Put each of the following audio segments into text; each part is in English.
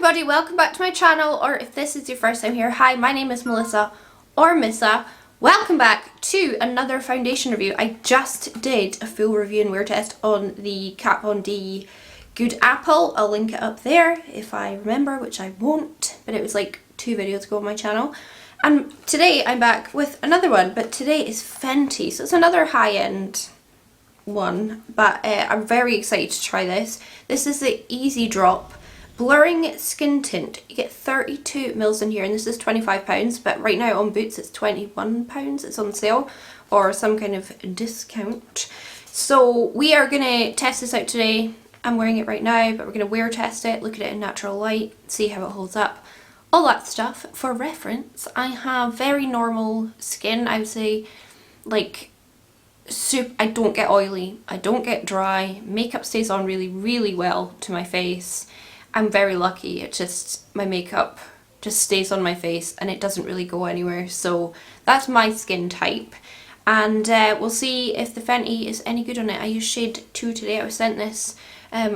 everybody, welcome back to my channel, or if this is your first time here, hi, my name is Melissa, or Missa. Welcome back to another foundation review. I just did a full review and wear test on the Kat Von D Good Apple. I'll link it up there if I remember, which I won't, but it was like 2 videos ago on my channel. And today I'm back with another one, but today is Fenty, so it's another high-end one, but I'm very excited to try this. This is the Easy Drop Blurring Skin Tint. You get 32 mils in here, and this is £25, but right now on Boots it's £21. It's on sale or some kind of discount. So we are going to test this out today. I'm wearing it right now, but we're going to wear test it, look at it in natural light, see how it holds up, all that stuff. For reference, I have very normal skin. I would say, like, I don't get oily, I don't get dry, makeup stays on really well to my face. I'm very lucky. It just, my makeup just stays on my face and it doesn't really go anywhere. So that's my skin type, and we'll see if the Fenty is any good on it. I used shade 2 today. I was sent this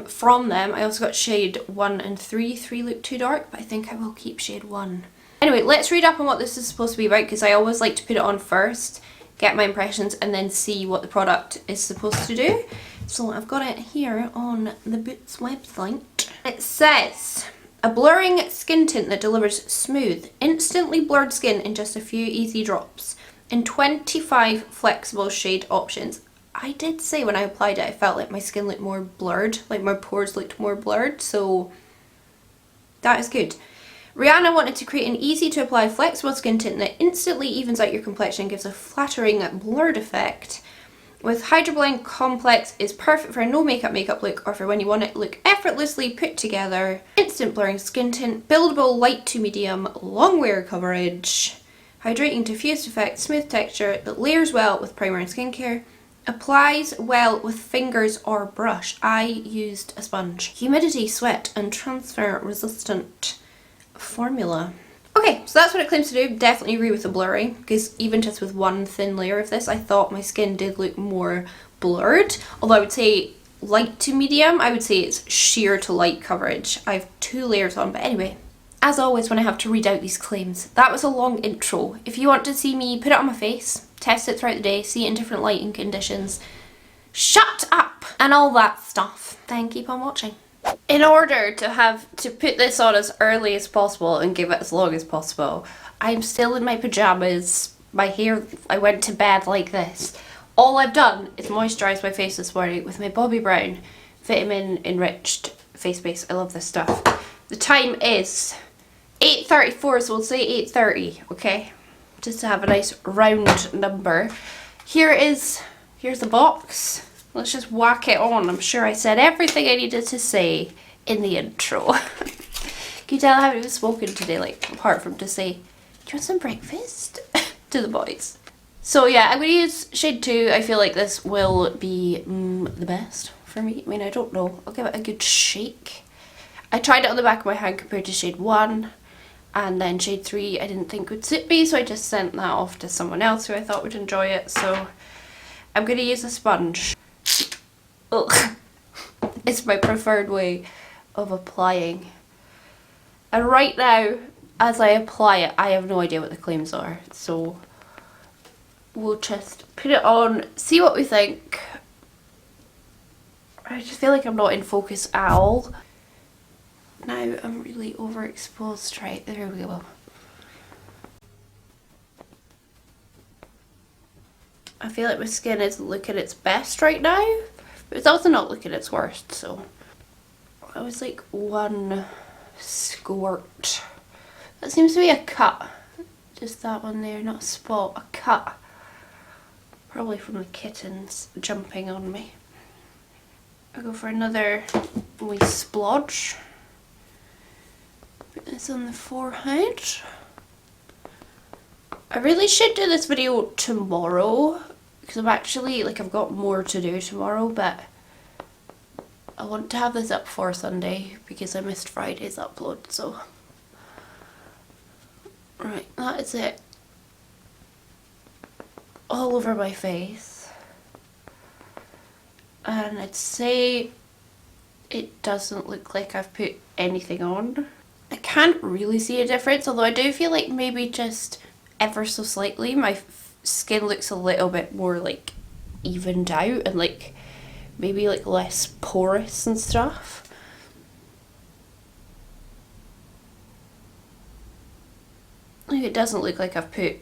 from them. I also got shade 1 and 3. 3 look too dark, but I think I will keep shade 1. Anyway, let's read up on what this is supposed to be about, because I always like to put it on first, get my impressions, and then see what the product is supposed to do. So I've got it here on the Boots website. It says, a blurring skin tint that delivers smooth, instantly blurred skin in just a few easy drops in 25 flexible shade options. I did say when I applied it I felt like my skin looked more blurred, like my pores looked more blurred, so that is good. Rihanna wanted to create an easy to apply flexible skin tint that instantly evens out your complexion and gives a flattering blurred effect. With Hydroblend Complex is perfect for a no makeup look, or for when you want it to look effortlessly put together. Instant blurring skin tint, buildable light to medium, long wear coverage, hydrating diffused effect, smooth texture that layers well with primer and skincare, applies well with fingers or brush. I used a sponge. Humidity, sweat and transfer resistant formula. Okay, so that's what it claims to do. Definitely agree with the blurring, because even just with one thin layer of this, I thought my skin did look more blurred. Although I would say light to medium, I would say it's sheer to light coverage. I have 2 layers on, but anyway, as always when I have to read out these claims, that was a long intro. If you want to see me put it on my face, test it throughout the day, see it in different lighting conditions, shut up, and all that stuff, then keep on watching. In order to put this on as early as possible and give it as long as possible, I'm still in my pajamas. My hair, I went to bed like this. All I've done is moisturise my face this morning with my Bobbi Brown vitamin enriched face base. I love this stuff. The time is 8:34, so we'll say 8:30, okay? Just to have a nice round number. Here's the box. Let's just whack it on. I'm sure I said everything I needed to say in the intro. Can you tell I haven't even spoken today, like, apart from to say, do you want some breakfast? to the boys. So yeah, I'm going to use shade 2. I feel like this will be the best for me. I mean, I don't know. I'll give it a good shake. I tried it on the back of my hand compared to shade 1. And then shade 3 I didn't think would suit me, so I just sent that off to someone else who I thought would enjoy it. So I'm going to use a sponge. Ugh. It's my preferred way of applying. And right now, as I apply it, I have no idea what the claims are. So we'll just put it on, see what we think. I just feel like I'm not in focus at all. Now I'm really overexposed. Right, there we go. I feel like my skin isn't looking its best right now, but it's also not looking its worst, so I was like 1 squirt. That seems to be a cut. Just that one there, not a spot, a cut. Probably from the kittens jumping on me. I'll go for another wee splodge. Put this on the forehead. I really should do this video tomorrow, because I'm actually, like, I've got more to do tomorrow, but I want to have this up for Sunday because I missed Friday's upload, so. Right, that is it. All over my face. And I'd say it doesn't look like I've put anything on. can't really see a difference, although I do feel like maybe just ever so slightly my skin looks a little bit more like evened out and like maybe like less porous and stuff. Like, it doesn't look like I've put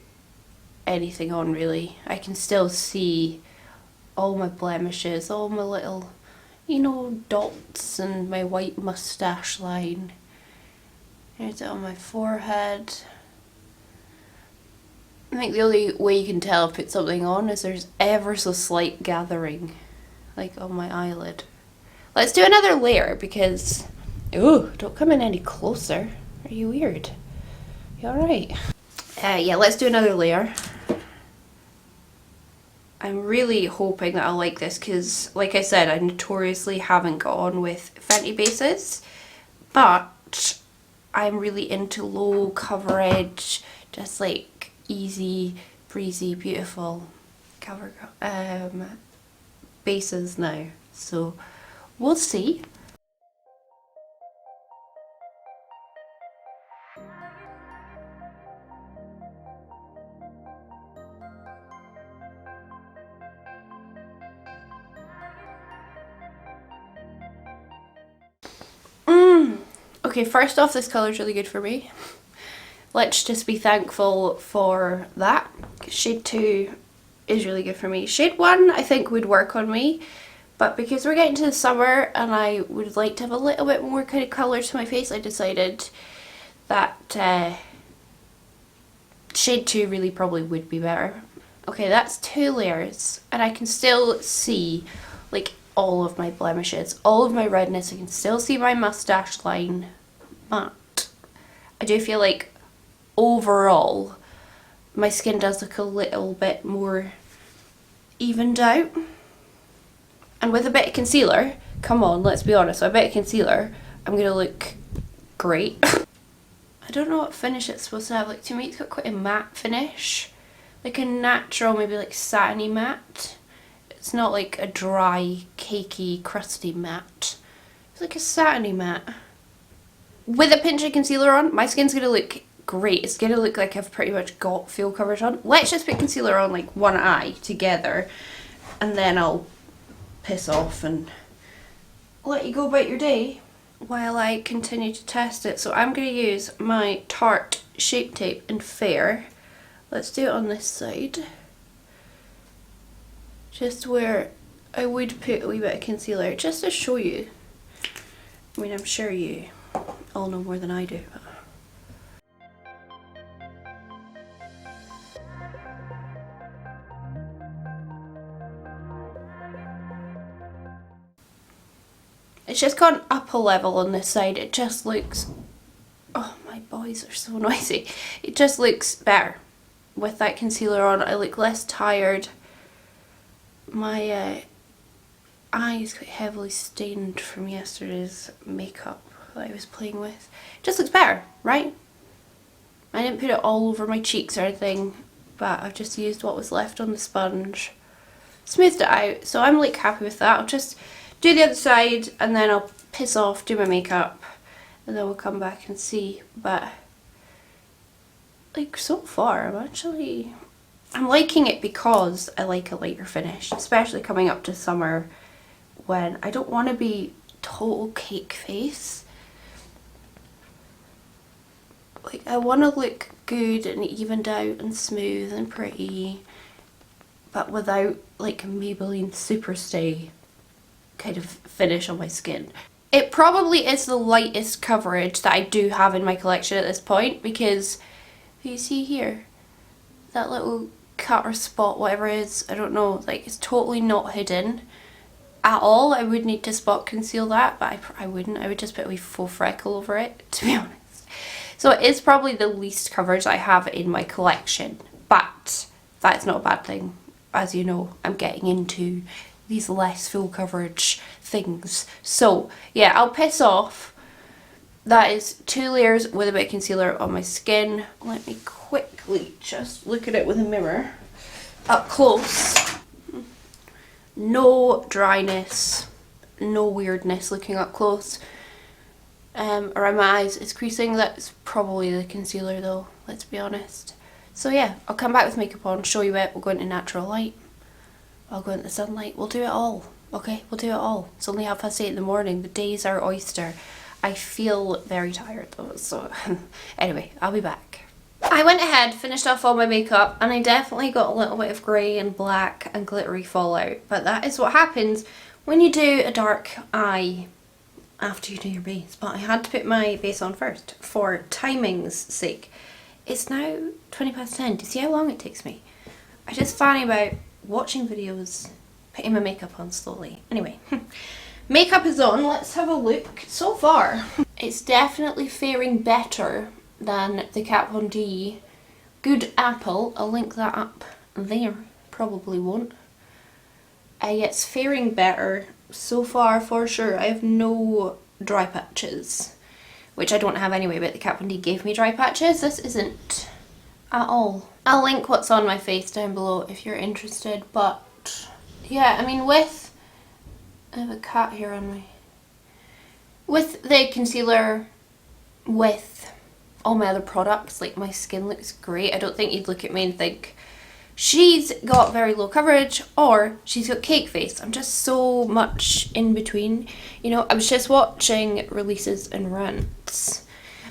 anything on really. I can still see all my blemishes, all my little, you know, dots and my white moustache line. Here's it on my forehead. I think the only way you can tell I put something on is there's ever so slight gathering, like on my eyelid. Let's do another layer because, ooh, don't come in any closer. Are you weird? You alright? Yeah, let's do another layer. I'm really hoping that I'll like this because, like I said, I notoriously haven't got on with Fenty bases, but I'm really into low coverage, just like easy, breezy, beautiful cover bases now. So we'll see. Okay, first off, this colour is really good for me. Let's just be thankful for that. Shade 2 is really good for me. Shade 1 I think would work on me, but because we're getting to the summer and I would like to have a little bit more kind of colour to my face, I decided that shade 2 really probably would be better. Okay, that's 2 layers and I can still see like all of my blemishes, all of my redness. I can still see my moustache line, but I do feel like overall my skin does look a little bit more evened out. And with a bit of concealer, come on, let's be honest, with a bit of concealer, I'm gonna look great. I don't know what finish it's supposed to have. Like, to me it's got quite a matte finish, like a natural, maybe like satiny matte. It's not like a dry, cakey, crusty matte. It's like a satiny matte. With a pinch of concealer on, my skin's gonna look great. It's gonna look like I've pretty much got full coverage on. Let's just put concealer on like one eye together and then I'll piss off and let you go about your day while I continue to test it. So I'm gonna use my Tarte Shape Tape in Fair. Let's do it on this side. Just where I would put a wee bit of concealer, just to show you. I mean, I'm sure you all know more than I do. But it's just gone up a level on this side. It just looks, oh, my boys are so noisy. It just looks better with that concealer on. I look less tired. My eye is quite heavily stained from yesterday's makeup that I was playing with. It just looks better, right? I didn't put it all over my cheeks or anything, but I've just used what was left on the sponge, smoothed it out, so I'm like happy with that. I'll just do the other side and then I'll piss off, do my makeup, and then we'll come back and see. But like, so far I'm liking it because I like a lighter finish, especially coming up to summer when I don't want to be total cake face. Like, I want to look good and evened out and smooth and pretty, but without like Maybelline Superstay kind of finish on my skin. It probably is the lightest coverage that I do have in my collection at this point, because you see here, that little cut or spot, whatever it is, I don't know, like, it's totally not hidden at all. I would need to spot conceal that, but I wouldn't. I would just put a wee faux freckle over it, to be honest. So it is probably the least coverage I have in my collection, but that's not a bad thing. As you know, I'm getting into these less full coverage things. So yeah, I'll piss off. That is 2 layers with a bit of concealer on my skin. Let me quickly just look at it with a mirror up close. No dryness, no weirdness looking up close. around my eyes. It's creasing. That's probably the concealer though, let's be honest. So yeah, I'll come back with makeup on, show you it, we'll go into natural light, I'll go into the sunlight, we'll do it all, okay? We'll do it all. It's only 8:30 in the morning, the day's our oyster. I feel very tired though, so anyway, I'll be back. I went ahead, finished off all my makeup, and I definitely got a little bit of grey and black and glittery fallout, but that is what happens when you do a dark eye after you do your base. But I had to put my base on first for timing's sake. It's now 10:20. Do you see how long it takes me? I just fanny about watching videos, putting my makeup on slowly. Anyway, makeup is on, let's have a look. So far, it's definitely faring better than the Kat Von D Good Apple. I'll link that up there, probably won't. It's faring better so far for sure. I have no dry patches, which I don't have anyway, but the Kat Von D gave me dry patches. This isn't at all. I'll link what's on my face down below if you're interested, but yeah, I mean with, I have a cat here on me. With the concealer, with all my other products, like my skin looks great. I don't think you'd look at me and think she's got very low coverage or she's got cake face. I'm just so much in between. You know, I was just watching Releases and Rants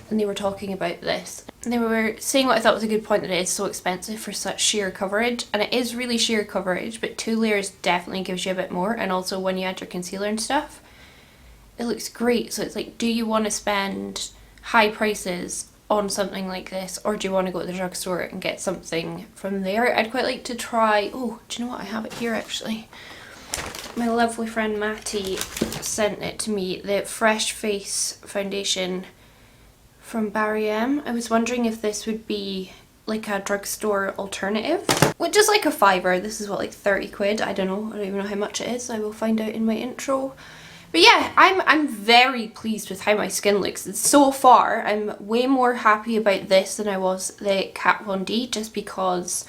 and they were talking about this. And they were saying what I thought was a good point, that it is so expensive for such sheer coverage. And it is really sheer coverage, but 2 layers definitely gives you a bit more. And also when you add your concealer and stuff, it looks great. So it's like, do you want to spend high prices on something like this, or do you want to go to the drugstore and get something from there? I'd quite like to try, oh, do you know what, I have it here actually. My lovely friend Matty sent it to me, the Fresh Face foundation from Barry M. I was wondering if this would be like a drugstore alternative, which is like a £5. This is what, like 30 quid? I don't know, I don't even know how much it is. I will find out in my intro. But yeah, I'm very pleased with how my skin looks. And so far, I'm way more happy about this than I was the Kat Von D, just because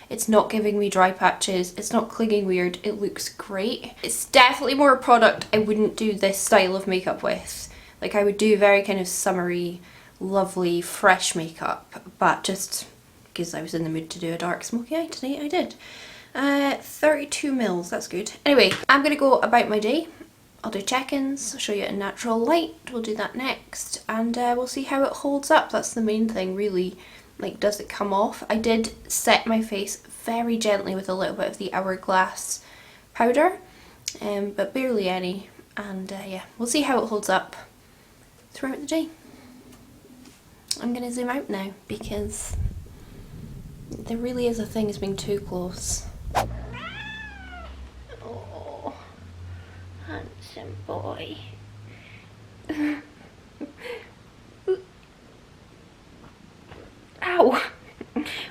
it's not giving me dry patches, it's not clinging weird, it looks great. It's definitely more a product I wouldn't do this style of makeup with. Like I would do very kind of summery, lovely, fresh makeup, but just because I was in the mood to do a dark smoky eye today, I did. 32 mils, that's good. Anyway, I'm gonna go about my day. I'll do check-ins, show you in natural light, we'll do that next, and we'll see how it holds up. That's the main thing really, like does it come off? I did set my face very gently with a little bit of the Hourglass powder, but barely any, and yeah, we'll see how it holds up throughout the day. I'm going to zoom out now because there really is a thing as being too close. Handsome boy. Ow!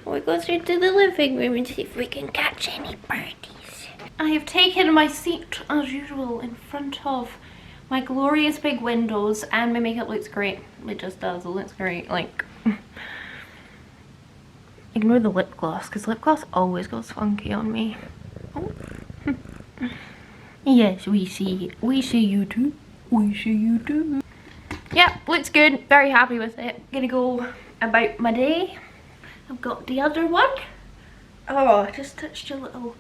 We'll go straight to the living room and see if we can catch any birdies. I have taken my seat as usual in front of my glorious big windows, and my makeup looks great. It just does, it looks great. Like, ignore the lip gloss, because lip gloss always goes funky on me. Oh. Yes, we see you too. We see you too. Yeah, looks good. Very happy with it. Gonna go about my day. I've got the other one. Oh, I just touched your little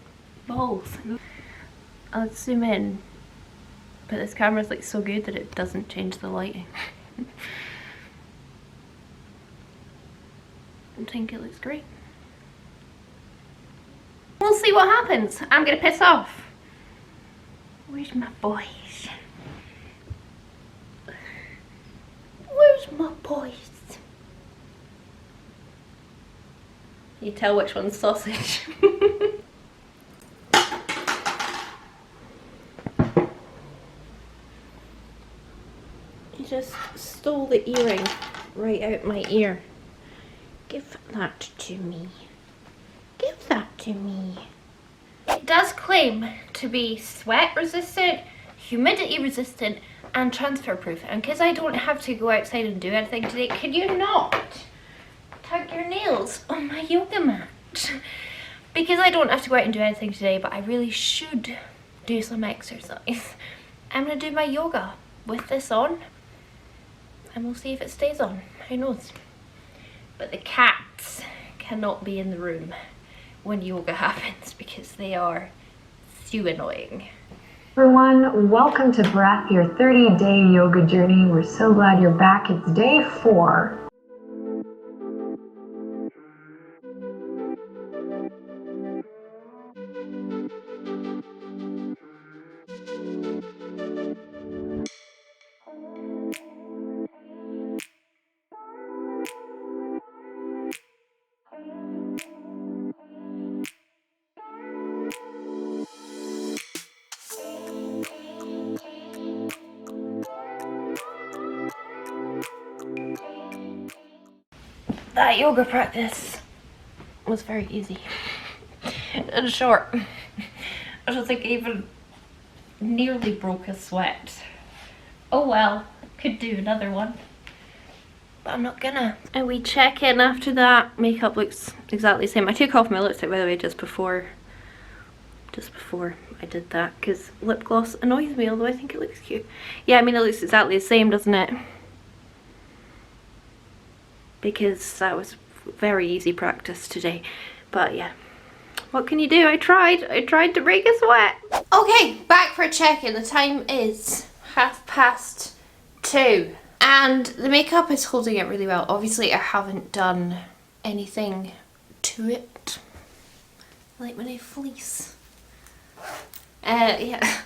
balls. I'll zoom in, but this camera's like so good that it doesn't change the lighting. I think it looks great. We'll see what happens. I'm gonna piss off. Where's my boys? Where's my boys? You tell which one's sausage. He just stole the earring right out my ear. Give that to me. Give that to me. It does claim to be sweat resistant, humidity resistant, and transfer proof. And because I don't have to go outside and do anything today, can you not tug your nails on my yoga mat? Because I don't have to go out and do anything today, but I really should do some exercise. I'm gonna do my yoga with this on. and we'll see if it stays on. Who knows? But the cats cannot be in the room when yoga happens because they are so annoying. Everyone, welcome to Breath, your 30-day yoga journey. We're so glad you're back. It's day 4. That yoga practice was very easy and short. I don't think I even nearly broke a sweat. Oh well, could do another one, but I'm not gonna. And we check in after that. Makeup looks exactly the same. I took off my lipstick, by the way, just before I did that, because lip gloss annoys me, although I think it looks cute. Yeah, I mean, it looks exactly the same, doesn't it? Because that was very easy practice today. But yeah, what can you do? I tried to break a sweat. Okay, back for a check-in. The time is 2:30 and the makeup is holding it really well. Obviously I haven't done anything to it. I like when I fleece. Yeah.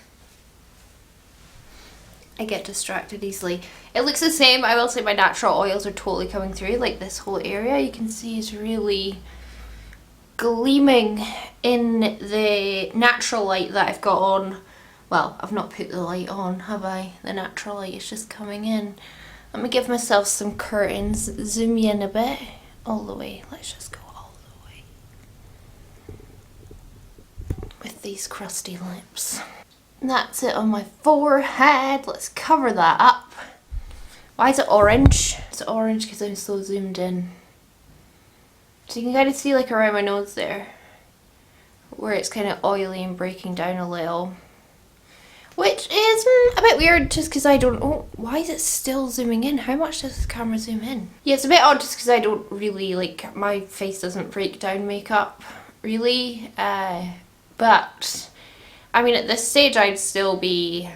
I get distracted easily. It looks the same. I will say my natural oils are totally coming through. Like this whole area you can see is really gleaming in the natural light that I've got on. Well, I've not put the light on, have I? The natural light is just coming in. Let me give myself some curtains. Zoom in a bit. All the way. Let's just go all the way. With these crusty lips. That's it on my forehead. Let's cover that up. Why is it orange? It's orange because I'm so zoomed in. So you can kind of see like around my nose there, where it's kind of oily and breaking down a little. Which is a bit weird just because I don't... Oh, why is it still zooming in? How much does this camera zoom in? Yeah, it's a bit odd just because I don't really, like, my face doesn't break down makeup, really. But... I mean, at this stage, I'd still be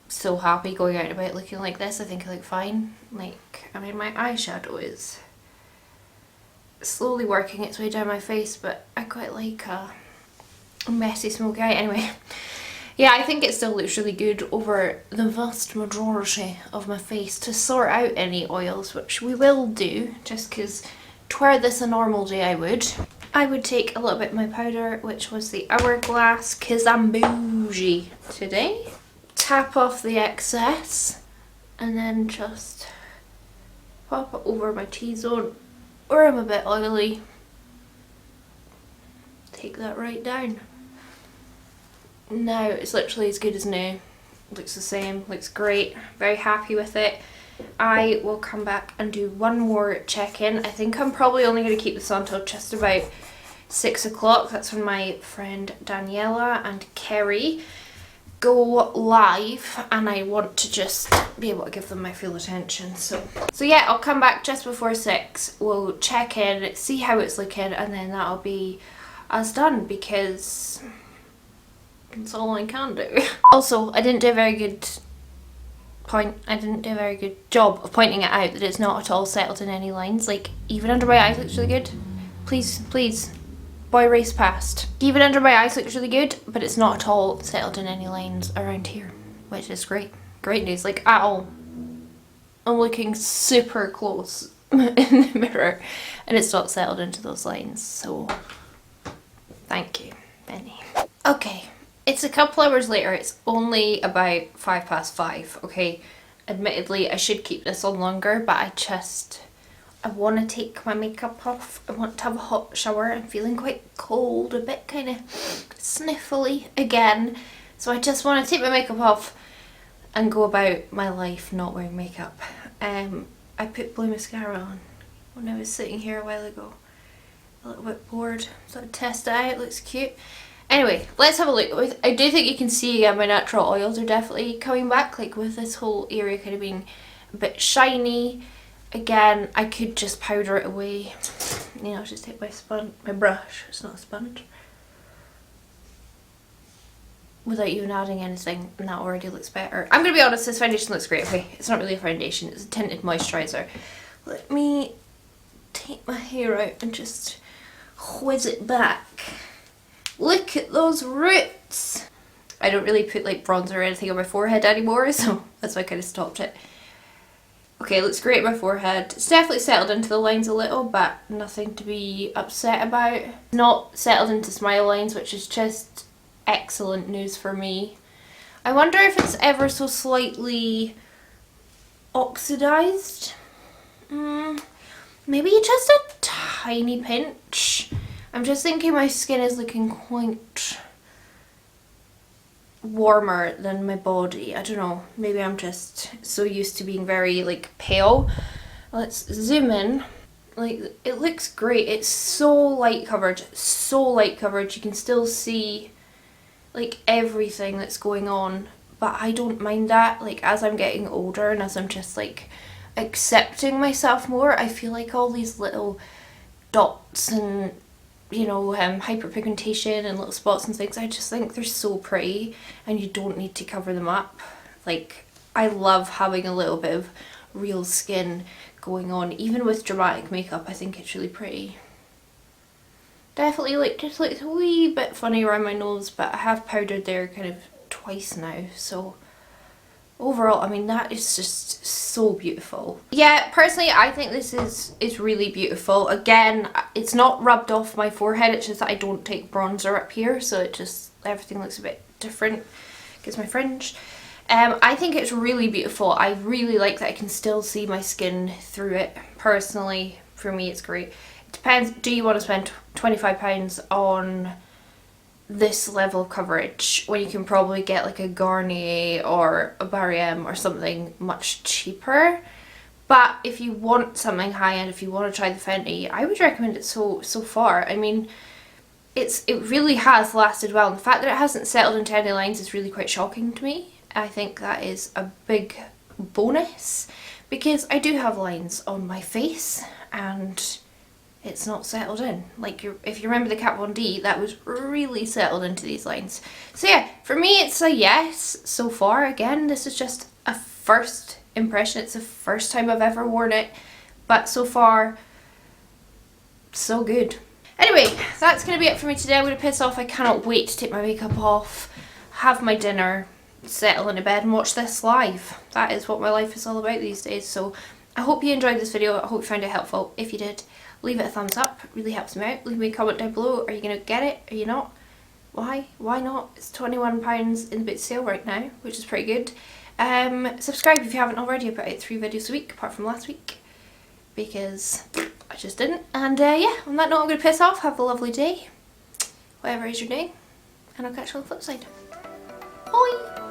so happy going out about looking like this. I think I look fine. Like, I mean, my eyeshadow is slowly working its way down my face, but I quite like a messy smoky eye. Anyway, yeah, I think it still looks really good over the vast majority of my face to sort out any oils, which we will do, just because twere this a normal day I would take a little bit of my powder, which was the Hourglass, because I'm bougie today. Tap off the excess and then just pop it over my T-zone where I'm a bit oily. Take that right down. Now it's literally as good as new. Looks the same, looks great. Very happy with it. I will come back and do one more check-in. I think I'm probably only going to keep this on until just about 6 o'clock. That's when my friend Daniela and Kerry go live, and I want to just be able to give them my full attention. So yeah, I'll come back just before 6. We'll check in, see how it's looking, and then that'll be us done, because it's all I can do. Also, I didn't do a very good job of pointing it out that it's not at all settled in any lines. Like, even under my eyes looks really good. Please, boy, race past. Even under my eyes looks really good, but it's not at all settled in any lines around here, which is great. Great news, like, at all. I'm looking super close in the mirror and it's not settled into those lines, so thank you, Benny. Okay. It's a couple hours later. It's only about 5:05, okay? Admittedly, I should keep this on longer, but I want to take my makeup off. I want to have a hot shower. I'm feeling quite cold, a bit kind of sniffly again. So I just want to take my makeup off and go about my life not wearing makeup. I put blue mascara on when I was sitting here a while ago. A little bit bored, so I test it out. It looks cute. Anyway, let's have a look. I do think you can see my natural oils are definitely coming back, like with this whole area kind of being a bit shiny. Again, I could just powder it away. You know, I'll just take my brush, it's not a sponge, without even adding anything, and that already looks better. I'm gonna be honest, this foundation looks great. Okay, it's not really a foundation, it's a tinted moisturiser. Let me take my hair out and just whiz it back. Look at those roots! I don't really put like bronzer or anything on my forehead anymore, so that's why I kind of stopped it. Okay, it looks great on my forehead. It's definitely settled into the lines a little, but nothing to be upset about. Not settled into smile lines, which is just excellent news for me. I wonder if it's ever so slightly oxidized. Maybe just a tiny pinch. I'm just thinking my skin is looking quite warmer than my body. I don't know, maybe I'm just so used to being very like pale. Let's zoom in. Like, it looks great. It's so light coverage, you can still see like everything that's going on, but I don't mind that. Like, as I'm getting older and as I'm just like accepting myself more, I feel like all these little dots and, you know, hyperpigmentation and little spots and things, I just think they're so pretty and you don't need to cover them up. Like, I love having a little bit of real skin going on, even with dramatic makeup. I think it's really pretty. Definitely like just looks a wee bit funny around my nose, but I have powdered there kind of twice now, so overall, I mean, that is just so beautiful. Yeah, personally, I think this is really beautiful. Again, it's not rubbed off my forehead, it's just that I don't take bronzer up here, so it just, everything looks a bit different. Gives my fringe. I think it's really beautiful. I really like that I can still see my skin through it. Personally, for me, it's great. It depends, do you want to spend £25 on this level of coverage when you can probably get like a Garnier or a Barry M or something much cheaper? But if you want something high-end, if you want to try the Fenty, I would recommend it so far. I mean, it really has lasted well, and the fact that it hasn't settled into any lines is really quite shocking to me. I think that is a big bonus, because I do have lines on my face and it's not settled in. Like, if you remember the Kat Von D, that was really settled into these lines. So yeah, for me it's a yes so far. Again, this is just a first impression. It's the first time I've ever worn it, but so far, so good. Anyway, that's going to be it for me today. I'm going to piss off. I cannot wait to take my makeup off, have my dinner, settle into bed and watch this live. That is what my life is all about these days. So I hope you enjoyed this video. I hope you found it helpful. If you did, leave it a thumbs up. It really helps me out. Leave me a comment down below. Are you going to get it? Are you not? Why? Why not? It's £21 in the bit sale right now, which is pretty good. Subscribe if you haven't already. I put out 3 videos a week, apart from last week, because I just didn't. And yeah, on that note, I'm going to piss off. Have a lovely day, whatever is your day, and I'll catch you on the flip side. Bye!